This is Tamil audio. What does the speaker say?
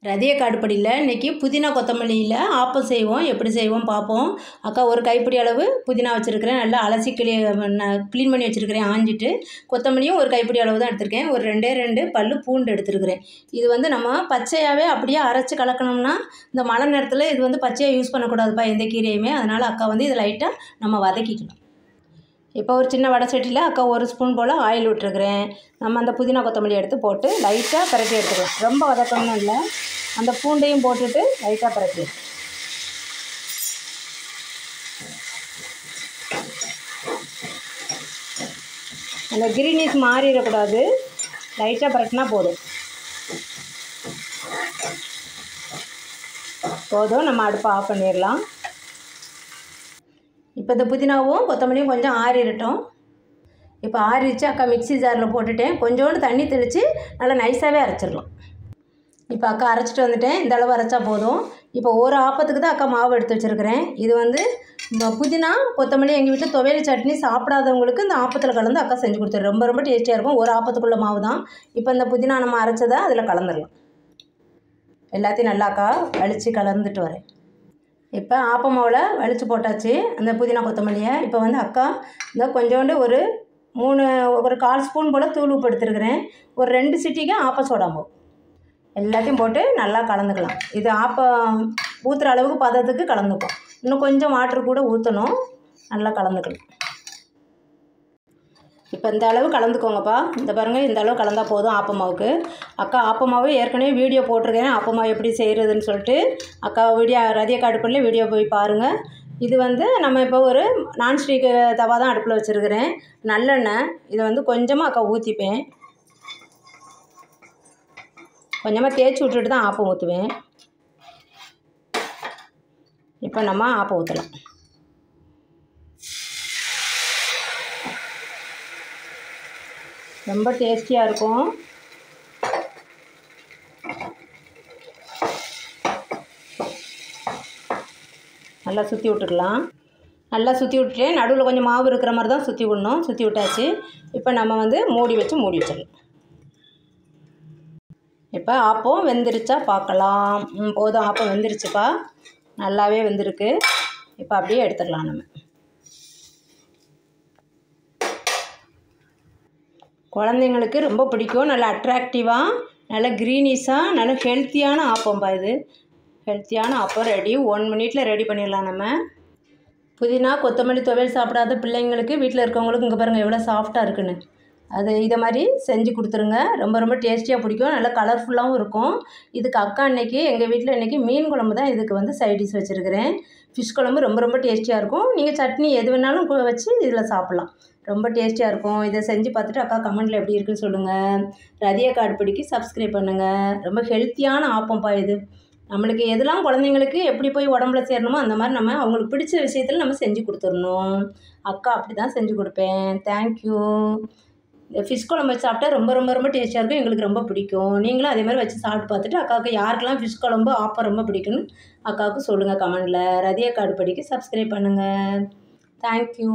ரதிய காடுப்படியில் இன்றைக்கி புதினா கொத்தமல்லியில் ஆப்பம் செய்வோம். எப்படி செய்வோம் பார்ப்போம். அக்கா ஒரு கைப்பிடி அளவு புதினா வச்சுருக்கிறேன். நல்லா அலசி க்ளீன் பண்ணி வச்சுருக்கிறேன் ஆஞ்சிட்டு. கொத்தமல்லியும் ஒரு கைப்பிடி அளவு தான் எடுத்திருக்கேன். ஒரு 2 பல்லு பூண்டு எடுத்துருக்கிறேன். இது வந்து நம்ம பச்சையாகவே அப்படியே அரைச்சி கலக்கணும்னா இந்த மழை நேரத்தில் இது வந்து பச்சையாக யூஸ் பண்ணக்கூடாதுப்பா எந்த கீரையுமே. அதனால் அக்கா வந்து இதை லைட்டாக நம்ம வதக்கிக்கலாம். இப்போ ஒரு சின்ன வடை சட்டியில் அக்கா 1 ஸ்பூன் போல் ஆயில் விட்டுருக்குறேன். நம்ம அந்த புதினா கொத்தமல்லி எடுத்து போட்டு லைட்டாக பரட்டி எடுத்துக்கலாம். ரொம்ப வதக்கணும்னு இல்லை, அந்த பூண்டையும் போட்டுட்டு லைட்டாக பரட்டி. அந்த கிரீனிஷ் மாறிடக்கூடாது, லைட்டாக பரட்டினா போதும். நம்ம அடுப்பை ஆஃப் பண்ணிடலாம். இப்போ இந்த புதினாவும் கொத்தமல்லியும் கொஞ்சம் ஆறிடட்டும். இப்போ ஆறிடுச்சு. அக்கா மிக்ஸி ஜாரில் போட்டுட்டேன். கொஞ்சோண்டு தண்ணி தெளித்து நல்லா நைஸாகவே அரைச்சிடலாம். இப்போ அக்கா அரைச்சிட்டு வந்துட்டேன். இந்த அளவு அரைச்சா போதும். இப்போ ஒரு ஆப்பத்துக்கு தான் அக்கா மாவு எடுத்து வச்சுருக்கிறேன். இது வந்து இந்த புதினா கொத்தமல்லி எங்கள் வீட்டில் துவையல் சட்னி சாப்பிடாதவங்களுக்கு இந்த ஆப்பத்தில் கலந்து அக்கா செஞ்சு கொடுத்துரு. ரொம்ப ரொம்ப டேஸ்டியாக இருக்கும். ஒரு ஆப்பத்துக்குள்ள மாவு தான். இப்போ இந்த புதினா நம்ம அரைச்சதை அதில் கலந்துடலாம். எல்லாத்தையும் நல்லா அக்கா வலித்து கலந்துட்டு வரேன். இப்போ ஆப்ப மாவில் வலித்து போட்டாச்சு அந்த புதினா கொத்தமல்லியை. இப்போ வந்து அக்கா இந்த கொஞ்சோண்டு ஒரு 1/4 ஸ்பூன் போல் தூள் உப்பு எடுத்துருக்கிறேன். ஒரு 2 சிட்டிக்கு ஆப்ப சோடா மாவு எல்லாத்தையும் போட்டு நல்லா கலந்துக்கலாம். இது ஆப்பம் ஊற்றுற அளவுக்கு பதத்துக்கு கலந்துக்கும். இன்னும் கொஞ்சம் வாட்டர் கூட ஊற்றணும். நல்லா கலந்துக்கலாம். இப்போ இந்த அளவு கலந்துக்கோங்கப்பா. இந்த பாருங்கள், இந்த அளவு கலந்தால் போதும் ஆப்ப மாவுக்கு. அக்கா ஆப்ப மாவு ஏற்கனவே வீடியோ போட்டிருக்கேன். ஆப்ப மாவு எப்படி செய்கிறதுன்னு சொல்லிட்டு அக்கா ரதிய காடுப்படியில் வீடியோ போய் பாருங்கள். இது வந்து நம்ம இப்போ ஒரு நான்ஸ்டிக் தவா தான் அடுப்பில் வச்சுருக்கிறேன். நல்லெண்ணெய் இதை வந்து கொஞ்சமாக அக்கா ஊற்றிப்பேன். கொஞ்சமாக தேய்ச்சி விட்டுட்டு தான் ஆப்பம் ஊற்றுவேன். இப்போ நம்ம ஆப்பம் ஊற்றலாம். ரொம்ப டேஸ்டியாக இருக்கும். நல்லா சுற்றி விட்டுக்கலாம். நல்லா சுற்றி விட்டுட்டு நடுவில் கொஞ்சம் மாவு இருக்கிற மாதிரி தான் சுற்றி விடணும். சுற்றி விட்டாச்சு. இப்போ நம்ம வந்து மூடி வச்சிடலாம். இப்போ ஆப்பம் வெந்துருச்சா பார்க்கலாம். போதும், ஆப்பம் வெந்துருச்சுப்பா, நல்லாவே வெந்திருக்கு. இப்போ அப்படியே எடுத்துடலாம். நம்ம குழந்தைங்களுக்கு ரொம்ப பிடிக்கும். நல்லா அட்ராக்டிவாக, நல்லா க்ரீனிஷாக, நல்ல ஹெல்த்தியான ஆப்பம்பா இது. ஹெல்த்தியான ஆப்பம் ரெடி. 1 மினிட்டில் ரெடி பண்ணிடலாம். நம்ம புதினா கொத்தமல்லி துவையல் சாப்பிடாத பிள்ளைங்களுக்கு, வீட்டில் இருக்கவங்களுக்கு இங்கே பாருங்கள் எவ்வளோ சாஃப்டாக இருக்குன்னு. இதை மாதிரி செஞ்சு கொடுத்துருங்க. ரொம்ப ரொம்ப டேஸ்டியாக பிடிக்கும். நல்லா கலர்ஃபுல்லாகவும் இருக்கும். இதுக்கு அக்கா இன்றைக்கி எங்கள் வீட்டில் இன்றைக்கி மீன் குழம்பு தான் இதுக்கு வந்து சைட் டிஷ் வச்சுருக்கிறேன். ஃபிஷ் குழம்பு ரொம்ப ரொம்ப டேஸ்டியாக இருக்கும். நீங்கள் சட்னி எது வேணாலும் வச்சு இதில் சாப்பிட்லாம். ரொம்ப டேஸ்டியாக இருக்கும். இதை செஞ்சு பார்த்துட்டு அக்கா கமெண்ட்டில் எப்படி இருக்குன்னு சொல்லுங்கள். ரதிய காடுப்படிக்கு சப்ஸ்கிரைப் பண்ணுங்கள். ரொம்ப ஹெல்த்தியான ஆப்பம்பா இது. நம்மளுக்கு எதெல்லாம் குழந்தைங்களுக்கு எப்படி போய் உடம்புல சேரணுமோ அந்த மாதிரி நம்ம அவங்களுக்கு பிடிச்ச விஷயத்தில் நம்ம செஞ்சு கொடுத்துடணும். அக்கா அப்படி தான் செஞ்சு கொடுப்பேன். தேங்க்யூ. இந்த ஃபிஷ் குழம்பு வச்சு சாப்பிட்டா ரொம்ப ரொம்ப ரொம்ப டேஸ்டியாக இருக்கும். எங்களுக்கு ரொம்ப பிடிக்கும். நீங்களும் அதே மாதிரி வச்சு சாப்பிட்டு பார்த்துட்டு அக்காவுக்கு யாருக்கெல்லாம் ஃபிஷ் குழம்பு ஆப்பம் ரொம்ப பிடிக்குன்னு அக்காவுக்கு சொல்லுங்கள் கமெண்டில். ரதிய காடுப்படிக்கு சப்ஸ்கிரைப் பண்ணுங்கள். தேங்க்யூ.